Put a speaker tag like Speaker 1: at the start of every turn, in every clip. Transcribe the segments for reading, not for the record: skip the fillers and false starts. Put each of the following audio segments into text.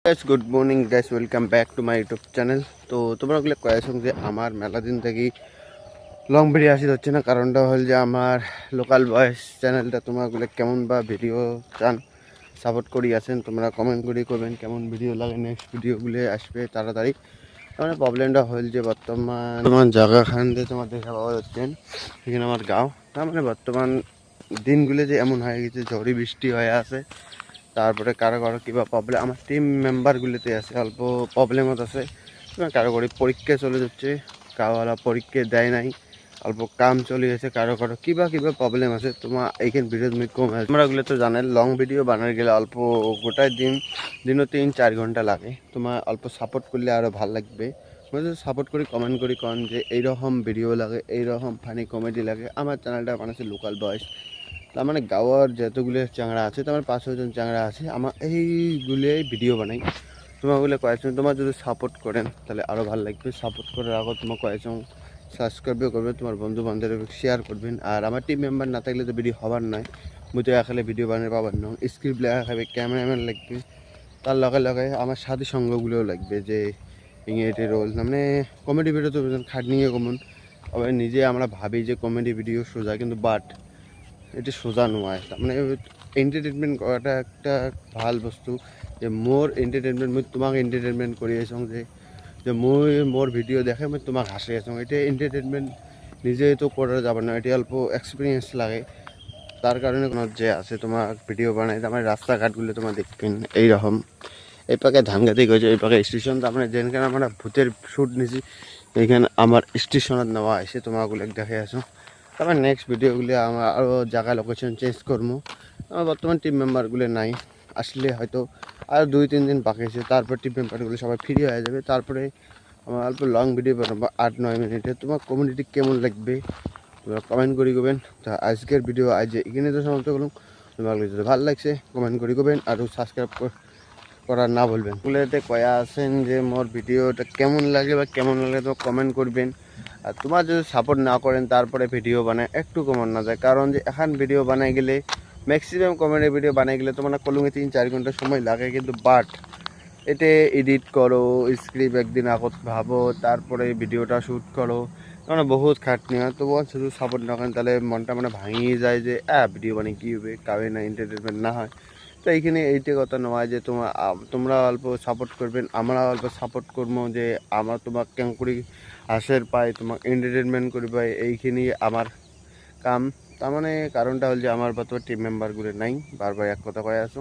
Speaker 1: Guys good morning guys, welcome back to my YouTube channel. তো তোমরা ওগুলো কয়েছো যে আমার মেলা দিন থেকেই লং ভিডিও আসি হচ্ছে না। কারণটা হল যে আমার লোকাল ভয়েস চ্যানেলটা তোমাগুলো কেমন বা ভিডিও চান সাপোর্ট করি আছেন, তোমরা কমেন্ট করে করবেন কেমন ভিডিও লাগে, নেক্সট ভিডিওগুলো আসবে তাড়াতাড়ি। মানে প্রবলেমটা হল যে বর্তমান জায়গাখান দিয়ে তোমার দেখা পাওয়া যাচ্ছেন এখানে আমার গাঁও। তার মানে বর্তমান দিনগুলো যে এমন হয়ে গেছে, ঝড়ি বৃষ্টি হয়ে আছে, তারপরে কারো কারো কিবা প্রবলেম আমার টিম মেম্বারগুলিতে আছে, অল্প প্রবলেমত আছে। কারো কারো পরীক্ষা চলে যাচ্ছে, কারোরা পরীক্ষা দেয় নাই, অল্প কাম চলে গেছে, কারো কারো কিবা প্রবলেম আছে। তোমার এইখানে ভিডিও তুমি কম আছে, তোমরাগুলো তো জানেন লং ভিডিও বানাতে গেলে অল্প গোটায় দিনও 3-4 ঘন্টা লাগে। তোমার অল্প সাপোর্ট করলে আরও ভাল লাগবে। সাপোর্ট করি, কমেন্ট করি কন যে এইরকম ভিডিও লাগে, এইরকম ফানি কমেডি লাগে। আমার চ্যানেলটা বানাচ্ছে লোকাল ভয়েস। তার মানে গাঁৱৰ যতগুলো চ্যাংড়া আছে, তোমার 5-6 জন চ্যাংড়া আছে, আমার এইগুলোই ভিডিও বানাই। তোমাগুলো কয়েকজন তোমার যদি সাপোর্ট করেন তাহলে আরও ভালো লাগবে। সাপোর্ট করার আগে তোমার কয়েকজন সাবস্ক্রাইবও করবেন, তোমার বন্ধু বান্ধব শেয়ার করবেন। আর আমার টিম মেম্বার না থাকলে তো ভিডিও হবার নয়, মুই তো একালে ভিডিও বানিয়ে পাবার নয়। স্ক্রিপ্ট লেখা খাবে, ক্যামেরাম্যান লাগবে, তার লগে লগে আমার সাথী সঙ্গগুলোও লাগবে যে ইংরেজি রোল। মানে কমেডি ভিডিও তো খাটনিয়ে কমন। আবার নিজে আমরা ভাবি যে কমেডি ভিডিও সোজা, কিন্তু বাট এটা সোজা নয়। তার মানে এন্টারটেনমেন্ট করাটা একটা ভাল বস্তু, যে মোর এন্টারটেনমেন্ট মুই তোমাক এন্টারটেনমেন্ট কৰি আছোঁ, যে মই মোর ভিডিও দেখে মই তোমাক হাসি আছোঁ। এটা এন্টারটেনমেন্ট নিজে তো করা যাবে না, এটা অল্প এক্সপিরিয়েন্স লাগে। তার কারণে কোনো যে আছে তোমার ভিডিও বানাই। আমার রাস্তাঘাটগুলো তোমার দেখবেন এইরকম। এই পাকে ধান গাতি গেছে, এই পাকে স্টেশন। তার মানে যেখানে আমরা ভূতের শ্যুট নিছি এইখানে আমার স্টেশনত নেওয়া আছে, তোমাগুলো দেখে আসো। তারপর নেক্সট ভিডিওগুলি আমার আরও জায়গা লোকেশন চেঞ্জ করবো। আমার বর্তমান টিম মেম্বারগুলো নাই, আসলে হয়তো আরও 2-3 দিন বাকি আছে, তারপর টিম মেম্বারগুলো সবাই ফ্রি হয়ে যাবে। তারপরে আমার অল্প লং ভিডিও বানাবো 8-9 মিনিটে। তোমার কমিউনিটি কেমন লাগবে তোমরা কমেন্ট করে করবেন। তা আজকের ভিডিও আজ এখানে তো সমাপ্ত করলাম। তোমার যদি ভালো লাগছে কমেন্ট করে করবেন, আর সাবস্ক্রাইব করার না বলবেন। স্কুলেতে কয়া আছেন যে মোর ভিডিওটা কেমন লাগে বা কেমন লাগে তো কমেন্ট করবেন। আর তোমার যদি সাপোর্ট না করেন তারপরে ভিডিও বানায় একটু কমন না যায়। কারণ যে এখন ভিডিও বানাই গেলে ম্যাক্সিমাম কমেডি ভিডিও বানাই গেলে তোমার কলমে 3-4 ঘন্টা সময় লাগে, কিন্তু বাট এতে এডিট করো, স্ক্রিপ্ট একদিন আগত ভাবো, তারপরে ভিডিওটা শ্যুট করো, মানে বহুত খাটনি হয়। তবু শুধু সাপোর্ট না করেন তাহলে মনটা মানে ভাঙিয়ে যায় যে ভিডিও বানিয়ে কী হবে, কাবে না এন্টারটেনমেন্ট না হয়। তো এইখানে এইটা কথা নয় যে তোমরা অল্প সাপোর্ট করবেন, আমরা অল্প সাপোর্ট করবো, যে আমরা তোমাক কেন করি হাসের পাই, তোমাক এন্টারটেনমেন্ট করি পাই, এইখিনি আমার কাম। তার মানে কারণটা হল যে আমার বর্তমান টিম মেম্বারগুলো নাই, বারবার এক কথা কয়ে আসো।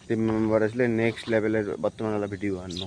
Speaker 1: টিম মেম্বার আসলে নেক্সট লেভেলের বর্তমানে ভিডিও আনবো।